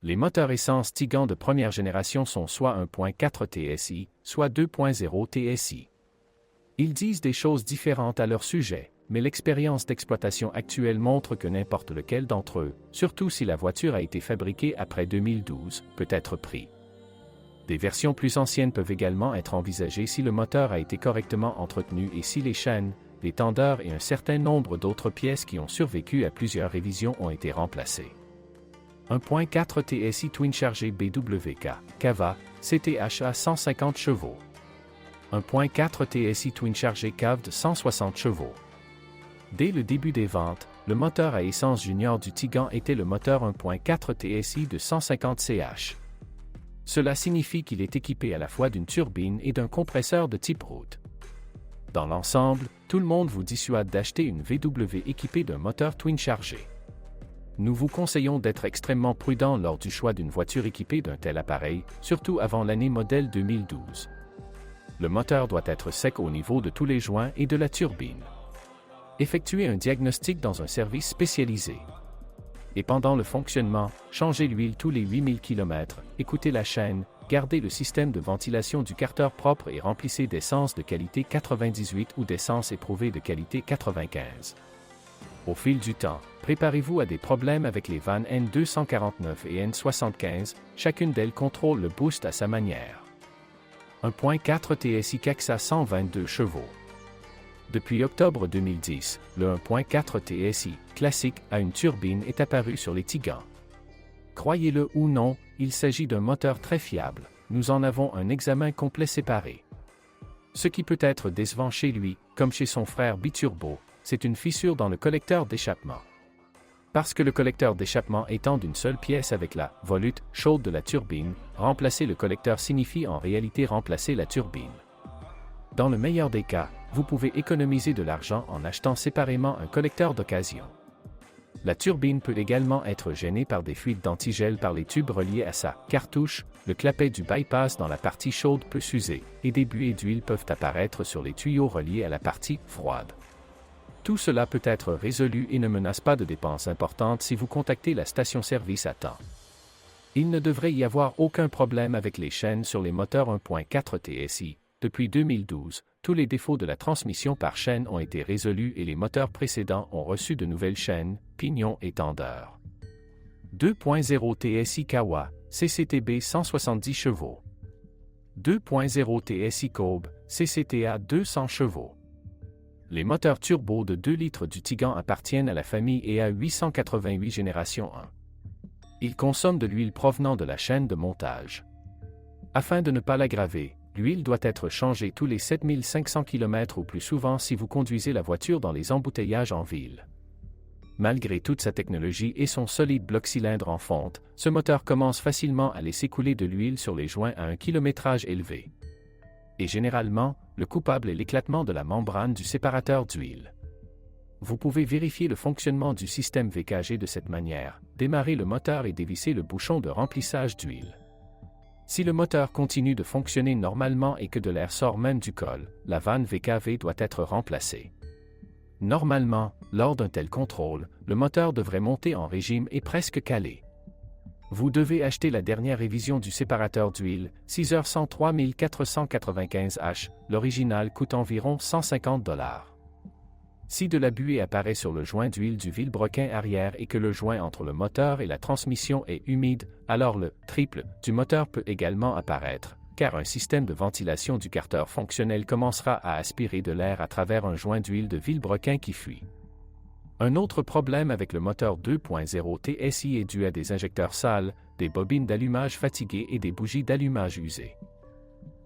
Les moteurs essence Tiggan de première génération sont soit 1.4 TSI, soit 2.0 TSI. Ils disent des choses différentes à leur sujet, mais l'expérience d'exploitation actuelle montre que n'importe lequel d'entre eux, surtout si la voiture a été fabriquée après 2012, peut être pris. Des versions plus anciennes peuvent également être envisagées si le moteur a été correctement entretenu et si les chaînes, les tendeurs et un certain nombre d'autres pièces qui ont survécu à plusieurs révisions ont été remplacées. 1.4 TSI Twin chargé BWK, Cava, CTHA 150 chevaux. 1.4 TSI Twin chargé CAV de 160 chevaux. Dès le début des ventes, le moteur à essence junior du Tiggan était le moteur 1.4 TSI de 150 CH. Cela signifie qu'il est équipé à la fois d'une turbine et d'un compresseur de type route. Dans l'ensemble, tout le monde vous dissuade d'acheter une VW équipée d'un moteur twin chargé. Nous vous conseillons d'être extrêmement prudent lors du choix d'une voiture équipée d'un tel appareil, surtout avant l'année modèle 2012. Le moteur doit être sec au niveau de tous les joints et de la turbine. Effectuez un diagnostic dans un service spécialisé. Et pendant le fonctionnement, changez l'huile tous les 8000 km, écoutez la chaîne, gardez le système de ventilation du carter propre et remplissez d'essence de qualité 98 ou d'essence éprouvée de qualité 95. Au fil du temps, préparez-vous à des problèmes avec les vannes N249 et N75, chacune d'elles contrôle le boost à sa manière. 1.4 TSI Caxa 122 chevaux. Depuis octobre 2010, le 1.4 TSI classique à une turbine est apparu sur les Tiggan. Croyez-le ou non, il s'agit d'un moteur très fiable. Nous en avons un examen complet séparé. Ce qui peut être décevant chez lui, comme chez son frère biturbo, c'est une fissure dans le collecteur d'échappement. Parce que le collecteur d'échappement étant d'une seule pièce avec la volute chaude de la turbine, remplacer le collecteur signifie en réalité remplacer la turbine. Dans le meilleur des cas, vous pouvez économiser de l'argent en achetant séparément un collecteur d'occasion. La turbine peut également être gênée par des fuites d'antigel par les tubes reliés à sa cartouche, le clapet du bypass dans la partie chaude peut s'user, et des buées d'huile peuvent apparaître sur les tuyaux reliés à la partie froide. Tout cela peut être résolu et ne menace pas de dépenses importantes si vous contactez la station-service à temps. Il ne devrait y avoir aucun problème avec les chaînes sur les moteurs 1.4 TSI. Depuis 2012, tous les défauts de la transmission par chaîne ont été résolus et les moteurs précédents ont reçu de nouvelles chaînes, pignons et tendeurs. 2.0 TSI Kawa, CCTB 170 chevaux. 2.0 TSI Kobe, CCTA 200 chevaux. Les moteurs turbo de 2 litres du Tiggan appartiennent à la famille EA 888 génération 1. Ils consomment de l'huile provenant de la chaîne de montage. Afin de ne pas l'aggraver, l'huile doit être changée tous les 7500 km ou plus souvent si vous conduisez la voiture dans les embouteillages en ville. Malgré toute sa technologie et son solide bloc-cylindre en fonte, ce moteur commence facilement à laisser couler de l'huile sur les joints à un kilométrage élevé. Et généralement, le coupable est l'éclatement de la membrane du séparateur d'huile. Vous pouvez vérifier le fonctionnement du système VKG de cette manière, démarrer le moteur et dévisser le bouchon de remplissage d'huile. Si le moteur continue de fonctionner normalement et que de l'air sort même du col, la vanne VKV doit être remplacée. Normalement, lors d'un tel contrôle, le moteur devrait monter en régime et presque caler. Vous devez acheter la dernière révision du séparateur d'huile, 6h103 495H, l'original coûte environ 150 $. Si de la buée apparaît sur le joint d'huile du vilebrequin arrière et que le joint entre le moteur et la transmission est humide, alors le triple du moteur peut également apparaître, car un système de ventilation du carter fonctionnel commencera à aspirer de l'air à travers un joint d'huile de vilebrequin qui fuit. Un autre problème avec le moteur 2.0 TSI est dû à des injecteurs sales, des bobines d'allumage fatiguées et des bougies d'allumage usées.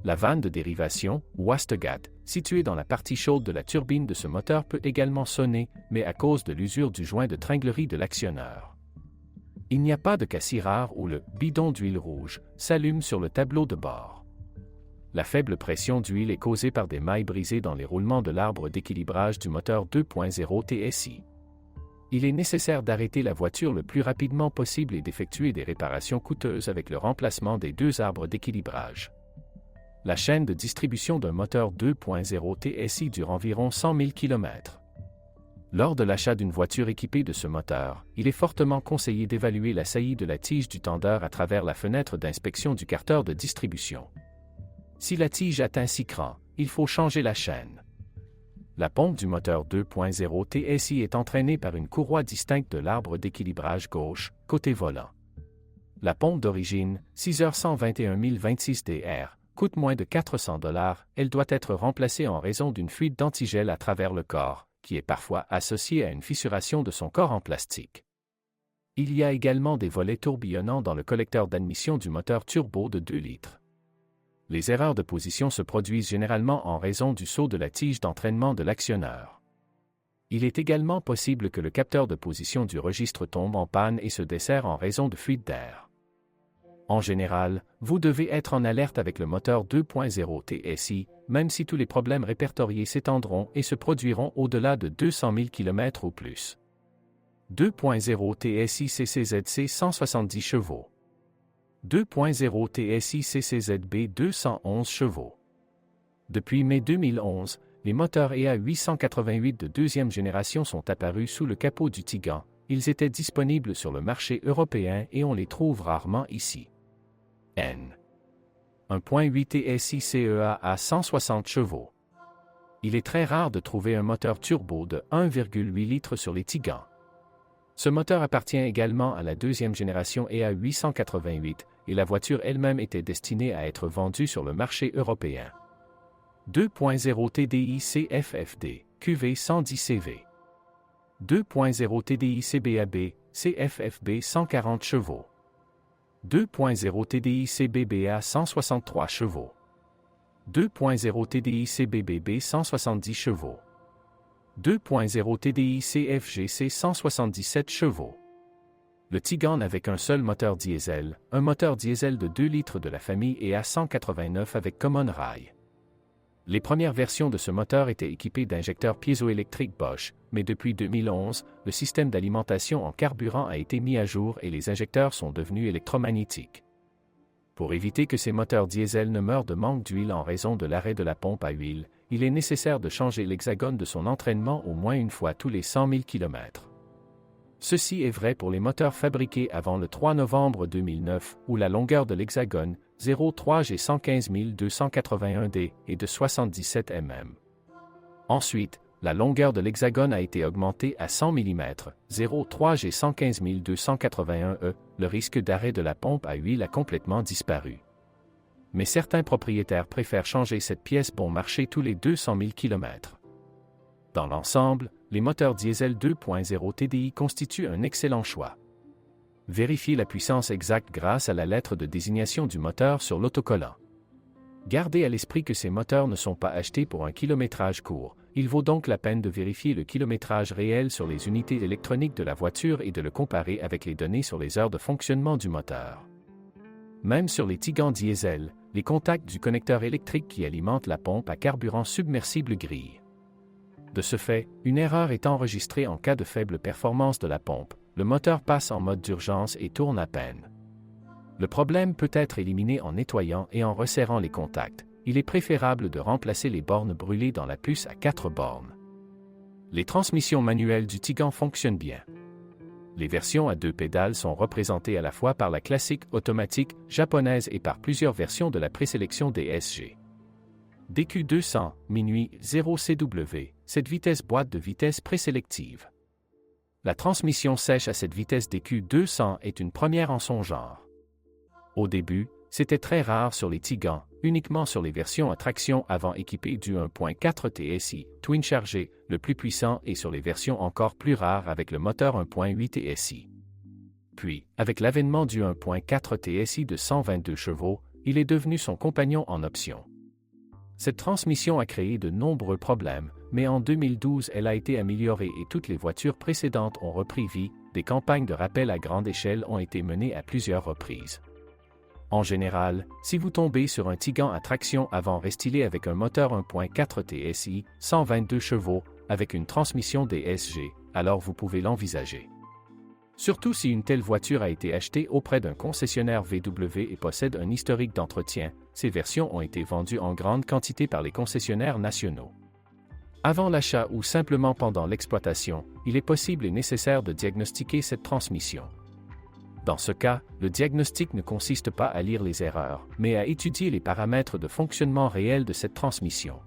La vanne de dérivation, Wastegat, située dans la partie chaude de la turbine de ce moteur peut également sonner, mais à cause de l'usure du joint de tringlerie de l'actionneur. Il n'y a pas de cassis rare où le bidon d'huile rouge s'allume sur le tableau de bord. La faible pression d'huile est causée par des mailles brisées dans les roulements de l'arbre d'équilibrage du moteur 2.0 TSI. Il est nécessaire d'arrêter la voiture le plus rapidement possible et d'effectuer des réparations coûteuses avec le remplacement des 2 arbres d'équilibrage. La chaîne de distribution d'un moteur 2.0 TSI dure environ 100 000 km. Lors de l'achat d'une voiture équipée de ce moteur, il est fortement conseillé d'évaluer la saillie de la tige du tendeur à travers la fenêtre d'inspection du carteur de distribution. Si la tige atteint 6 crans, il faut changer la chaîne. La pompe du moteur 2.0 TSI est entraînée par une courroie distincte de l'arbre d'équilibrage gauche, côté volant. La pompe d'origine, 6h121 026 coûte moins de 400 $. Elle doit être remplacée en raison d'une fuite d'antigel à travers le corps, qui est parfois associée à une fissuration de son corps en plastique. Il y a également des volets tourbillonnants dans le collecteur d'admission du moteur turbo de 2 litres. Les erreurs de position se produisent généralement en raison du saut de la tige d'entraînement de l'actionneur. Il est également possible que le capteur de position du registre tombe en panne et se desserre en raison de fuite d'air. En général, vous devez être en alerte avec le moteur 2.0 TSI, même si tous les problèmes répertoriés s'étendront et se produiront au-delà de 200 000 km ou plus. 2.0 TSI CCZC 170 chevaux. 2.0 TSI CCZB 211 chevaux. Depuis mai 2011, les moteurs EA 888 de deuxième génération sont apparus sous le capot du Tiguan. Ils étaient disponibles sur le marché européen et on les trouve rarement ici. N. 1.8 TSI CEA à 160 chevaux. Il est très rare de trouver un moteur turbo de 1,8 litres sur les Tigans. Ce moteur appartient également à la deuxième génération EA 888 et la voiture elle-même était destinée à être vendue sur le marché européen. 2.0 TDI CFFD, QV 110 CV. 2.0 TDI CBAB, CFFB 140 chevaux. 2.0 TDI CBBA 163 chevaux. 2.0 TDI CBBB 170 chevaux. 2.0 TDI CFGC 177 chevaux. Le Tiguan n'avait qu'un seul moteur diesel, un moteur diesel de 2 litres de la famille EA 189 avec Common Rail. Les premières versions de ce moteur étaient équipées d'injecteurs piézoélectriques Bosch, mais depuis 2011, le système d'alimentation en carburant a été mis à jour et les injecteurs sont devenus électromagnétiques. Pour éviter que ces moteurs diesel ne meurent de manque d'huile en raison de l'arrêt de la pompe à huile, il est nécessaire de changer l'hexagone de son entraînement au moins une fois tous les 100 000 km. Ceci est vrai pour les moteurs fabriqués avant le 3 novembre 2009, où la longueur de l'hexagone, 03G 115 281D, est de 77 mm. Ensuite, la longueur de l'hexagone a été augmentée à 100 mm, 03G 115 281E, le risque d'arrêt de la pompe à huile a complètement disparu. Mais certains propriétaires préfèrent changer cette pièce bon marché tous les 200 000 km. Dans l'ensemble, les moteurs diesel 2.0 TDI constituent un excellent choix. Vérifiez la puissance exacte grâce à la lettre de désignation du moteur sur l'autocollant. Gardez à l'esprit que ces moteurs ne sont pas achetés pour un kilométrage court, il vaut donc la peine de vérifier le kilométrage réel sur les unités électroniques de la voiture et de le comparer avec les données sur les heures de fonctionnement du moteur. Même sur les Tigans diesel, les contacts du connecteur électrique qui alimente la pompe à carburant submersible grillent. De ce fait, une erreur est enregistrée en cas de faible performance de la pompe. Le moteur passe en mode d'urgence et tourne à peine. Le problème peut être éliminé en nettoyant et en resserrant les contacts. Il est préférable de remplacer les bornes brûlées dans la puce à 4 bornes. Les transmissions manuelles du Tiguan fonctionnent bien. Les versions à 2 pédales sont représentées à la fois par la classique automatique japonaise et par plusieurs versions de la présélection DSG. DQ200, minuit 0CW, cette vitesse boîte de vitesse présélective. La transmission sèche à cette vitesse DQ200 est une première en son genre. Au début, c'était très rare sur les Tigans, uniquement sur les versions à traction avant équipées du 1.4 TSI, twin chargé, le plus puissant et sur les versions encore plus rares avec le moteur 1.8 TSI. Puis, avec l'avènement du 1.4 TSI de 122 chevaux, il est devenu son compagnon en option. Cette transmission a créé de nombreux problèmes, mais en 2012 elle a été améliorée et toutes les voitures précédentes ont repris vie, des campagnes de rappel à grande échelle ont été menées à plusieurs reprises. En général, si vous tombez sur un Tiguan à traction avant restylé avec un moteur 1.4 TSI, 122 chevaux, avec une transmission DSG, alors vous pouvez l'envisager. Surtout si une telle voiture a été achetée auprès d'un concessionnaire VW et possède un historique d'entretien, ces versions ont été vendues en grande quantité par les concessionnaires nationaux. Avant l'achat ou simplement pendant l'exploitation, il est possible et nécessaire de diagnostiquer cette transmission. Dans ce cas, le diagnostic ne consiste pas à lire les erreurs, mais à étudier les paramètres de fonctionnement réels de cette transmission.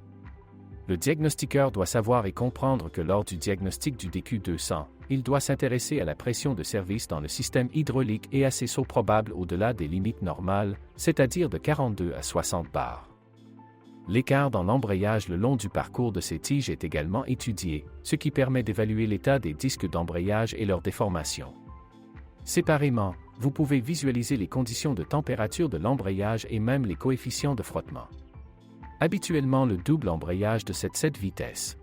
Le diagnostiqueur doit savoir et comprendre que lors du diagnostic du DQ200, il doit s'intéresser à la pression de service dans le système hydraulique et à ses sauts probables au-delà des limites normales, c'est-à-dire de 42 à 60 bars. L'écart dans l'embrayage le long du parcours de ces tiges est également étudié, ce qui permet d'évaluer l'état des disques d'embrayage et leur déformation. Séparément, vous pouvez visualiser les conditions de température de l'embrayage et même les coefficients de frottement. Habituellement le double embrayage de cette 7 vitesses.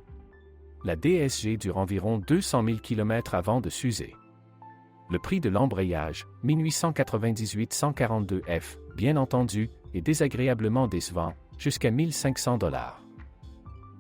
La DSG dure environ 200 000 km avant de s'user. Le prix de l'embrayage, 1898-142 F, bien entendu, est désagréablement décevant, jusqu'à 1500 $.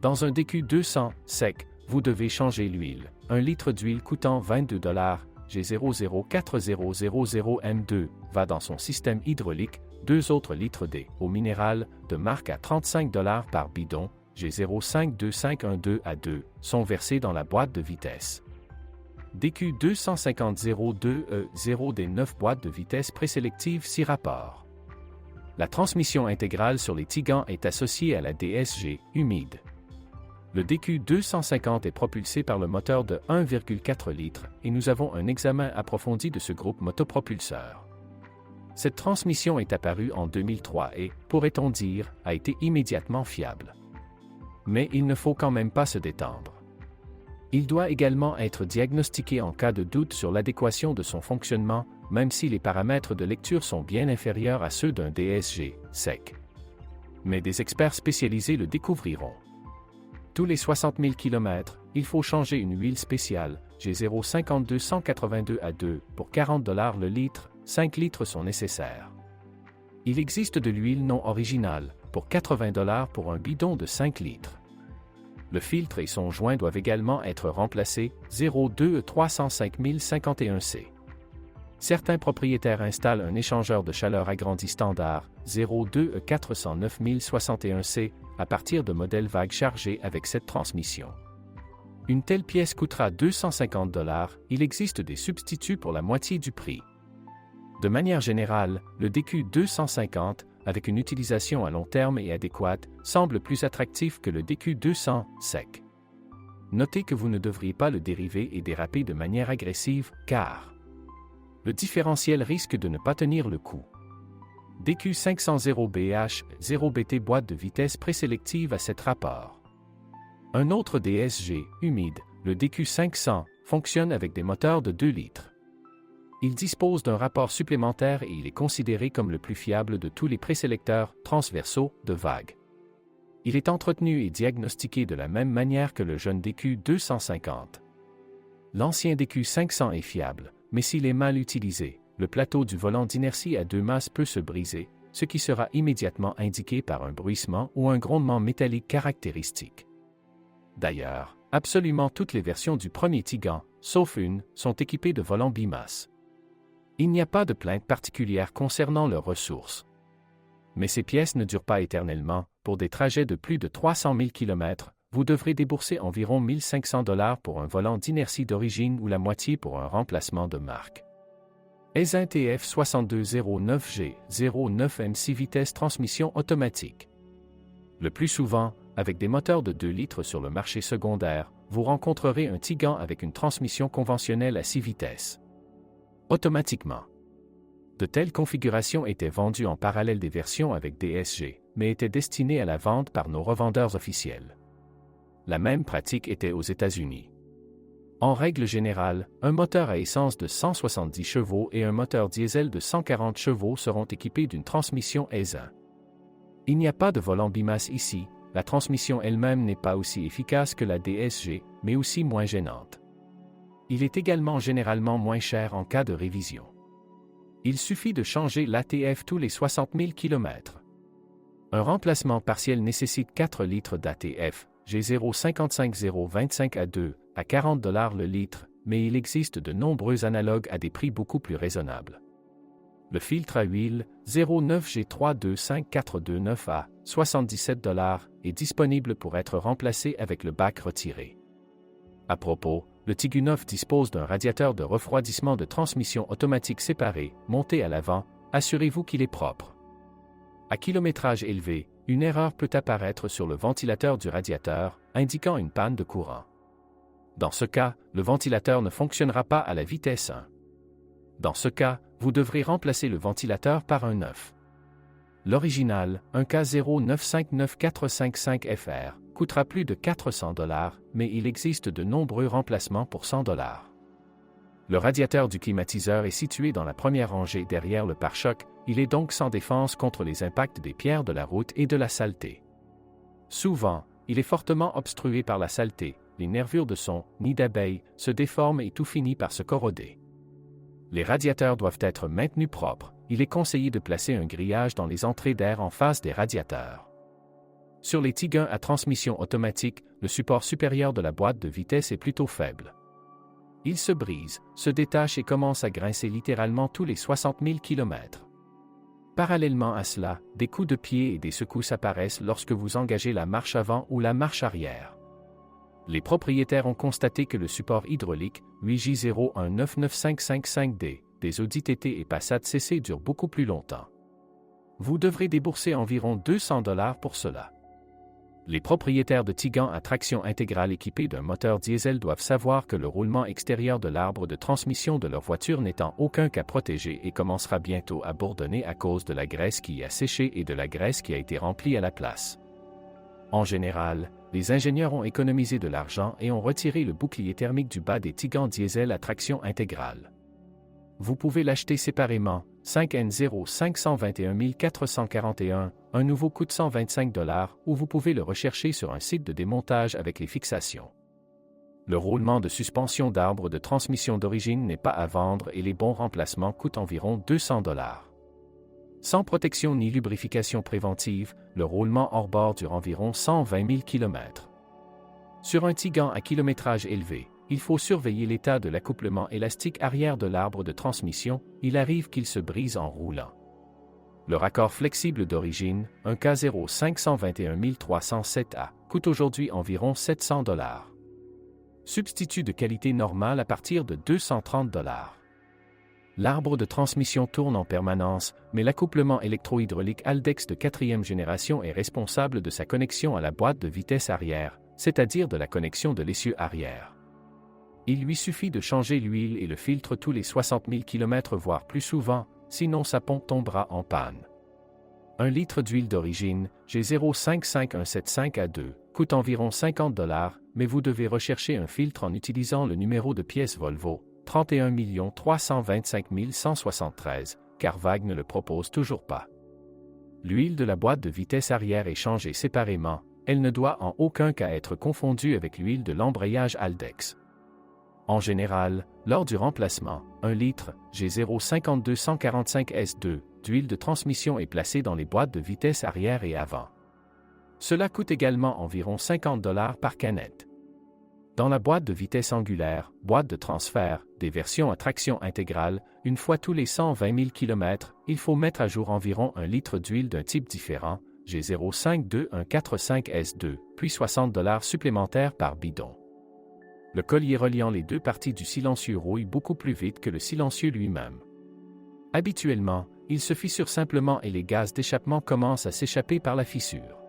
Dans un DQ200 sec, vous devez changer l'huile. 1 litre d'huile coûtant 22 $, G004000M2, va dans son système hydraulique, 2 autres litres D, au minéral, de marque à 35 $ par bidon, G052512A2, sont versés dans la boîte de vitesse. DQ250-02E0 des 9 boîtes de vitesse présélectives 6 rapports. La transmission intégrale sur les Tigans est associée à la DSG, humide. Le DQ250 est propulsé par le moteur de 1,4 litres et nous avons un examen approfondi de ce groupe motopropulseur. Cette transmission est apparue en 2003 et, pourrait-on dire, a été immédiatement fiable. Mais il ne faut quand même pas se détendre. Il doit également être diagnostiqué en cas de doute sur l'adéquation de son fonctionnement, même si les paramètres de lecture sont bien inférieurs à ceux d'un DSG sec. Mais des experts spécialisés le découvriront. Tous les 60 000 km, il faut changer une huile spéciale, G052182A2, pour 40 $ le litre, 5 litres sont nécessaires. Il existe de l'huile non originale, pour 80 $ pour un bidon de 5 litres. Le filtre et son joint doivent également être remplacés, 02305051C. Certains propriétaires installent un échangeur de chaleur agrandi standard, 02409061C, à partir de modèles vagues chargés avec cette transmission. Une telle pièce coûtera 250 $, il existe des substituts pour la moitié du prix. De manière générale, le DQ250, avec une utilisation à long terme et adéquate, semble plus attractif que le DQ200 sec. Notez que vous ne devriez pas le dériver et déraper de manière agressive, car le différentiel risque de ne pas tenir le coup. DQ500-0BH, 0BT boîte de vitesse présélective à 7 rapports. Un autre DSG, humide, le DQ500, fonctionne avec des moteurs de 2 litres. Il dispose d'un rapport supplémentaire et il est considéré comme le plus fiable de tous les présélecteurs transversaux de vagues. Il est entretenu et diagnostiqué de la même manière que le jeune DQ250. L'ancien DQ500 est fiable, mais s'il est mal utilisé, le plateau du volant d'inertie à 2 masses peut se briser, ce qui sera immédiatement indiqué par un bruissement ou un grondement métallique caractéristique. D'ailleurs, absolument toutes les versions du premier Tigan, sauf une, sont équipées de volants bimasses. Il n'y a pas de plainte particulière concernant leurs ressources. Mais ces pièces ne durent pas éternellement. Pour des trajets de plus de 300 000 km, vous devrez débourser environ 1500 $ pour un volant d'inertie d'origine ou la moitié pour un remplacement de marque. Aisin TF6209G, 09M 6 vitesses transmission automatique. Le plus souvent, avec des moteurs de 2 litres sur le marché secondaire, vous rencontrerez un Tigan avec une transmission conventionnelle à 6 vitesses. Automatiquement. De telles configurations étaient vendues en parallèle des versions avec DSG, mais étaient destinées à la vente par nos revendeurs officiels. La même pratique était aux États-Unis. En règle générale, un moteur à essence de 170 chevaux et un moteur diesel de 140 chevaux seront équipés d'une transmission Aisin. Il n'y a pas de volant bimasse ici, la transmission elle-même n'est pas aussi efficace que la DSG, mais aussi moins gênante. Il est également généralement moins cher en cas de révision. Il suffit de changer l'ATF tous les 60 000 km. Un remplacement partiel nécessite 4 litres d'ATF, G055025A2, à 40 $ le litre, mais il existe de nombreux analogues à des prix beaucoup plus raisonnables. Le filtre à huile 09G325429A, 77 $, est disponible pour être remplacé avec le bac retiré. À propos, le Tigunov dispose d'un radiateur de refroidissement de transmission automatique séparé, monté à l'avant. Assurez-vous qu'il est propre. À kilométrage élevé, une erreur peut apparaître sur le ventilateur du radiateur, indiquant une panne de courant. Dans ce cas, le ventilateur ne fonctionnera pas à la vitesse 1. Dans ce cas, vous devrez remplacer le ventilateur par un neuf. L'original, un K0959455FR, coûtera plus de 400 $, mais il existe de nombreux remplacements pour 100 $. Le radiateur du climatiseur est situé dans la première rangée derrière le pare-choc, il est donc sans défense contre les impacts des pierres de la route et de la saleté. Souvent, il est fortement obstrué par la saleté, les nervures de son nid d'abeille se déforment et tout finit par se corroder. Les radiateurs doivent être maintenus propres, il est conseillé de placer un grillage dans les entrées d'air en face des radiateurs. Sur les Tigans à transmission automatique, le support supérieur de la boîte de vitesse est plutôt faible. Il se brise, se détache et commence à grincer littéralement tous les 60 000 km. Parallèlement à cela, des coups de pied et des secousses apparaissent lorsque vous engagez la marche avant ou la marche arrière. Les propriétaires ont constaté que le support hydraulique 8J0199555D des Audi TT et Passat CC dure beaucoup plus longtemps. Vous devrez débourser environ 200 $ pour cela. Les propriétaires de Tigans à traction intégrale équipés d'un moteur diesel doivent savoir que le roulement extérieur de l'arbre de transmission de leur voiture n'est en aucun cas protégé et commencera bientôt à bourdonner à cause de la graisse qui y a séché et de la graisse qui a été remplie à la place. En général, les ingénieurs ont économisé de l'argent et ont retiré le bouclier thermique du bas des Tigans diesel à traction intégrale. Vous pouvez l'acheter séparément, 5N0 521 441, un nouveau coûte 125 $, ou vous pouvez le rechercher sur un site de démontage avec les fixations. Le roulement de suspension d'arbre de transmission d'origine n'est pas à vendre et les bons remplacements coûtent environ 200 $. Sans protection ni lubrification préventive, le roulement hors bord dure environ 120 000 km. Sur un Tigan à kilométrage élevé, il faut surveiller l'état de l'accouplement élastique arrière de l'arbre de transmission, il arrive qu'il se brise en roulant. Le raccord flexible d'origine, un K0 521 307A, coûte aujourd'hui environ 700 $. Substitut de qualité normale à partir de 230 $. L'arbre de transmission tourne en permanence, mais l'accouplement électro-hydraulique Haldex de 4e génération est responsable de sa connexion à la boîte de vitesse arrière, c'est-à-dire de la connexion de l'essieu arrière. Il lui suffit de changer l'huile et le filtre tous les 60 000 km voire plus souvent, sinon sa pompe tombera en panne. 1 litre d'huile d'origine, G055175A2, coûte environ 50 $, mais vous devez rechercher un filtre en utilisant le numéro de pièce Volvo, 31 325 173, car VAG ne le propose toujours pas. L'huile de la boîte de vitesse arrière est changée séparément, elle ne doit en aucun cas être confondue avec l'huile de l'embrayage Haldex. En général, lors du remplacement, 1 litre, G05245S2, d'huile de transmission est placé dans les boîtes de vitesse arrière et avant. Cela coûte également environ 50 $ par canette. Dans la boîte de vitesse angulaire, boîte de transfert, des versions à traction intégrale, une fois tous les 120 000 km, il faut mettre à jour environ 1 litre d'huile d'un type différent, G0522145S2, puis 60 $ supplémentaires par bidon. Le collier reliant les deux parties du silencieux rouille beaucoup plus vite que le silencieux lui-même. Habituellement, il se fissure simplement et les gaz d'échappement commencent à s'échapper par la fissure.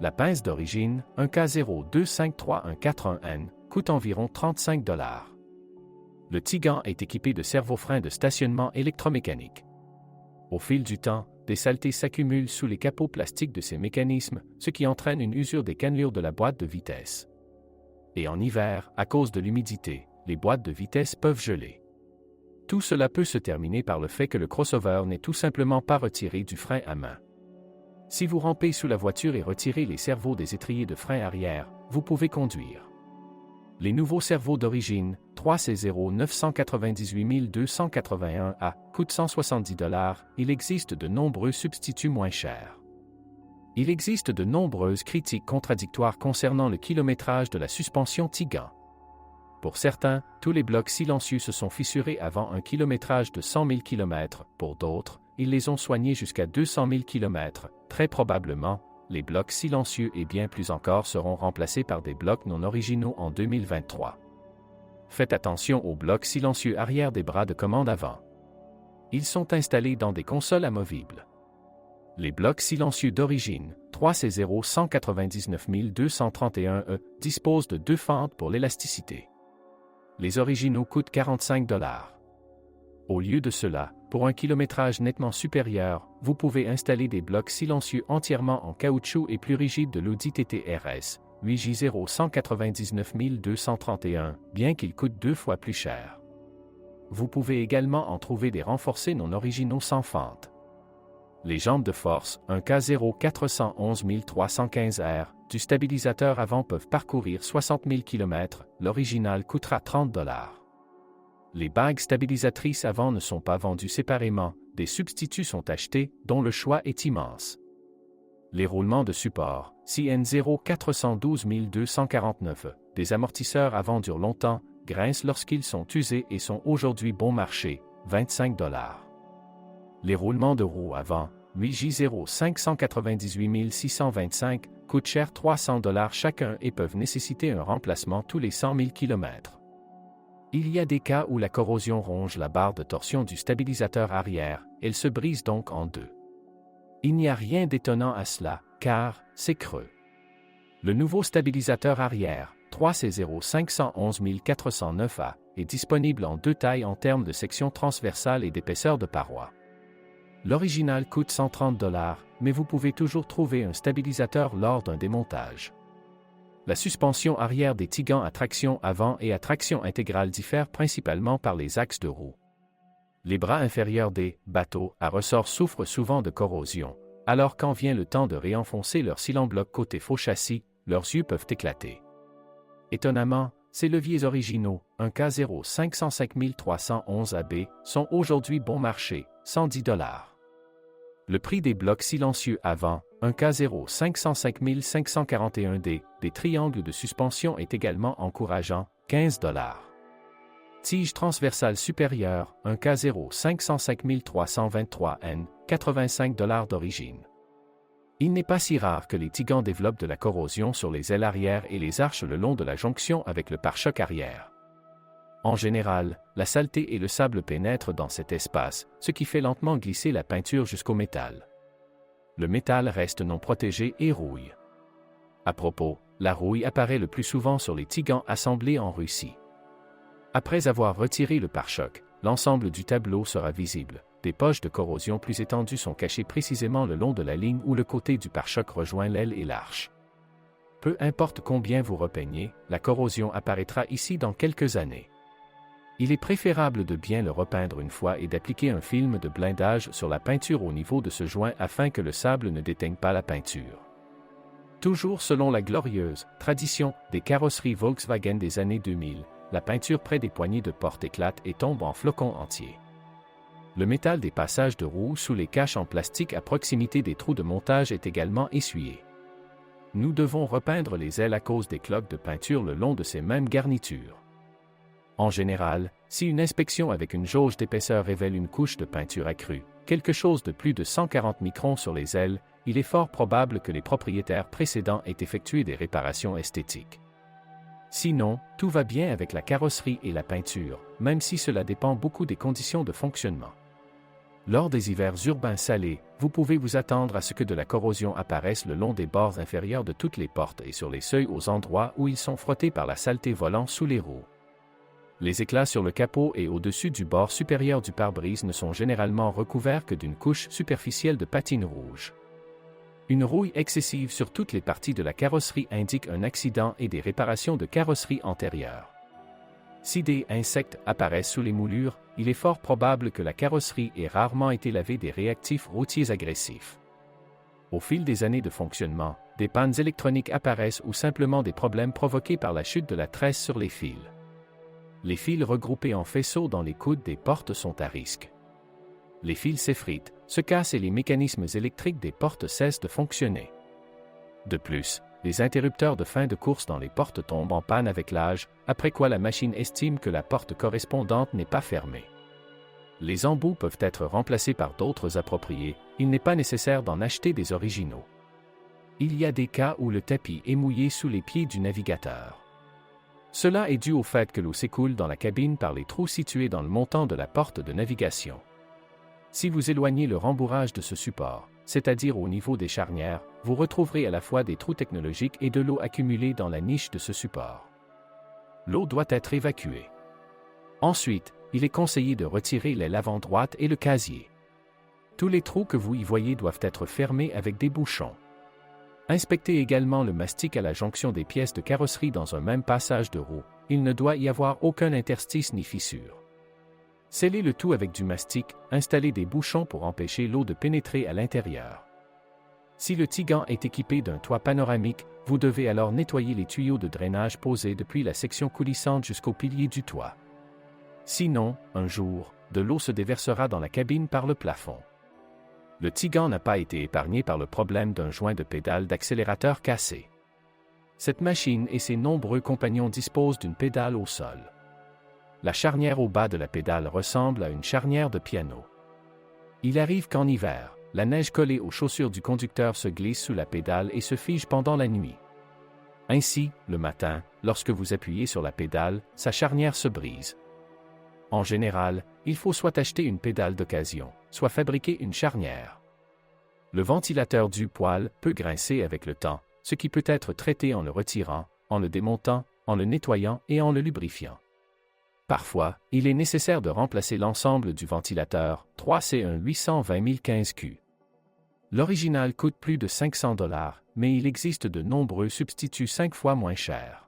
La pince d'origine, un K0253141N, coûte environ 35 $. Le Tigan est équipé de servofreins de stationnement électromécanique. Au fil du temps, des saletés s'accumulent sous les capots plastiques de ces mécanismes, ce qui entraîne une usure des cannelures de la boîte de vitesse. Et en hiver, à cause de l'humidité, les boîtes de vitesse peuvent geler. Tout cela peut se terminer par le fait que le crossover n'est tout simplement pas retiré du frein à main. Si vous rampez sous la voiture et retirez les servos des étriers de frein arrière, vous pouvez conduire. Les nouveaux servos d'origine, 3C0 998 281A, coûtent 170 $, il existe de nombreux substituts moins chers. Il existe de nombreuses critiques contradictoires concernant le kilométrage de la suspension Tigan. Pour certains, tous les blocs silencieux se sont fissurés avant un kilométrage de 100 000 km. Pour d'autres, ils les ont soignés jusqu'à 200 000 km. Très probablement, les blocs silencieux et bien plus encore seront remplacés par des blocs non originaux en 2023. Faites attention aux blocs silencieux arrière des bras de commande avant. Ils sont installés dans des consoles amovibles. Les blocs silencieux d'origine, 3C0 199 231E, disposent de 2 fentes pour l'élasticité. Les originaux coûtent 45 $. Au lieu de cela, pour un kilométrage nettement supérieur, vous pouvez installer des blocs silencieux entièrement en caoutchouc et plus rigides de l'Audi TT RS, 8J0 199 231, bien qu'ils coûtent 2 fois plus cher. Vous pouvez également en trouver des renforcés non originaux sans fente. Les jambes de force, un K0 411 315R, du stabilisateur avant peuvent parcourir 60 000 km, l'original coûtera 30 $. Les bagues stabilisatrices avant ne sont pas vendues séparément, des substituts sont achetés, dont le choix est immense. Les roulements de support, CN0 412 249, des amortisseurs avant durent longtemps, grincent lorsqu'ils sont usés et sont aujourd'hui bon marché, 25 $. Les roulements de roues avant, 8J0 598 625, coûtent cher 300 $ chacun et peuvent nécessiter un remplacement tous les 100 000 km. Il y a des cas où la corrosion ronge la barre de torsion du stabilisateur arrière, elle se brise donc en deux. Il n'y a rien d'étonnant à cela, car c'est creux. Le nouveau stabilisateur arrière, 3C0 511 409A, est disponible en 2 tailles en termes de section transversale et d'épaisseur de paroi. L'original coûte 130 $, mais vous pouvez toujours trouver un stabilisateur lors d'un démontage. La suspension arrière des Tigans à traction avant et à traction intégrale diffère principalement par les axes de roue. Les bras inférieurs des bateaux à ressort souffrent souvent de corrosion, alors quand vient le temps de réenfoncer leur cylindre-bloc côté faux châssis, leurs yeux peuvent éclater. Étonnamment, ces leviers originaux, un K0 505 311 AB, sont aujourd'hui bon marché, 110 $. Le prix des blocs silencieux avant, un K0 505 541D, des triangles de suspension est également encourageant, 15 $. Tige transversale supérieure, un K0 505 323N, 85 $ d'origine. Il n'est pas si rare que les Tigans développent de la corrosion sur les ailes arrière et les arches le long de la jonction avec le pare-choc arrière. En général, la saleté et le sable pénètrent dans cet espace, ce qui fait lentement glisser la peinture jusqu'au métal. Le métal reste non protégé et rouille. À propos, la rouille apparaît le plus souvent sur les Tigans assemblés en Russie. Après avoir retiré le pare-choc, l'ensemble du tableau sera visible. Des poches de corrosion plus étendues sont cachées précisément le long de la ligne où le côté du pare-choc rejoint l'aile et l'arche. Peu importe combien vous repeignez, la corrosion apparaîtra ici dans quelques années. Il est préférable de bien le repeindre une fois et d'appliquer un film de blindage sur la peinture au niveau de ce joint afin que le sable ne déteigne pas la peinture. Toujours selon la glorieuse tradition des carrosseries Volkswagen des années 2000, la peinture près des poignées de porte éclate et tombe en flocons entiers. Le métal des passages de roues sous les caches en plastique à proximité des trous de montage est également essuyé. Nous devons repeindre les ailes à cause des cloques de peinture le long de ces mêmes garnitures. En général, si une inspection avec une jauge d'épaisseur révèle une couche de peinture accrue, quelque chose de plus de 140 microns sur les ailes, il est fort probable que les propriétaires précédents aient effectué des réparations esthétiques. Sinon, tout va bien avec la carrosserie et la peinture, même si cela dépend beaucoup des conditions de fonctionnement. Lors des hivers urbains salés, vous pouvez vous attendre à ce que de la corrosion apparaisse le long des bords inférieurs de toutes les portes et sur les seuils aux endroits où ils sont frottés par la saleté volant sous les roues. Les éclats sur le capot et au-dessus du bord supérieur du pare-brise ne sont généralement recouverts que d'une couche superficielle de patine rouge. Une rouille excessive sur toutes les parties de la carrosserie indique un accident et des réparations de carrosserie antérieure. Si des insectes apparaissent sous les moulures, il est fort probable que la carrosserie ait rarement été lavée des réactifs routiers agressifs. Au fil des années de fonctionnement, des pannes électroniques apparaissent ou simplement des problèmes provoqués par la chute de la tresse sur les fils. Les fils regroupés en faisceaux dans les coudes des portes sont à risque. Les fils s'effritent, se cassent et les mécanismes électriques des portes cessent de fonctionner. De plus, Les interrupteurs de fin de course dans les portes tombent en panne avec l'âge, après quoi la machine estime que la porte correspondante n'est pas fermée. Les embouts peuvent être remplacés par d'autres appropriés, il n'est pas nécessaire d'en acheter des originaux. Il y a des cas où le tapis est mouillé sous les pieds du navigateur. Cela est dû au fait que l'eau s'écoule dans la cabine par les trous situés dans le montant de la porte de navigation. Si vous éloignez le rembourrage de ce support, c'est-à-dire au niveau des charnières, vous retrouverez à la fois des trous technologiques et de l'eau accumulée dans la niche de ce support. L'eau doit être évacuée. Ensuite, il est conseillé de retirer les laves droites et le casier. Tous les trous que vous y voyez doivent être fermés avec des bouchons. Inspectez également le mastic à la jonction des pièces de carrosserie dans un même passage de roue, il ne doit y avoir aucun interstice ni fissure. Scellez le tout avec du mastic, installez des bouchons pour empêcher l'eau de pénétrer à l'intérieur. Si le Tigant est équipé d'un toit panoramique, vous devez alors nettoyer les tuyaux de drainage posés depuis la section coulissante jusqu'au pilier du toit. Sinon, un jour, de l'eau se déversera dans la cabine par le plafond. Le Tigant n'a pas été épargné par le problème d'un joint de pédale d'accélérateur cassé. Cette machine et ses nombreux compagnons disposent d'une pédale au sol. La charnière au bas de la pédale ressemble à une charnière de piano. Il arrive qu'en hiver, la neige collée aux chaussures du conducteur se glisse sous la pédale et se fige pendant la nuit. Ainsi, le matin, lorsque vous appuyez sur la pédale, sa charnière se brise. En général, il faut soit acheter une pédale d'occasion, soit fabriquer une charnière. Le ventilateur du poêle peut grincer avec le temps, ce qui peut être traité en le retirant, en le démontant, en le nettoyant et en le lubrifiant. Parfois, il est nécessaire de remplacer l'ensemble du ventilateur 3C1 820 015Q. L'original coûte plus de 500 $, mais il existe de nombreux substituts 5 fois moins chers.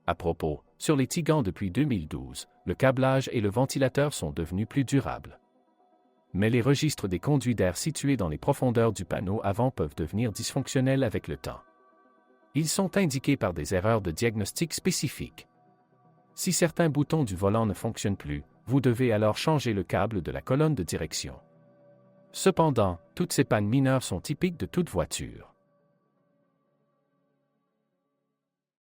À propos, sur les Tigants depuis 2012, le câblage et le ventilateur sont devenus plus durables. Mais les registres des conduits d'air situés dans les profondeurs du panneau avant peuvent devenir dysfonctionnels avec le temps. Ils sont indiqués par des erreurs de diagnostic spécifiques. Si certains boutons du volant ne fonctionnent plus, vous devez alors changer le câble de la colonne de direction. Cependant, toutes ces pannes mineures sont typiques de toute voiture.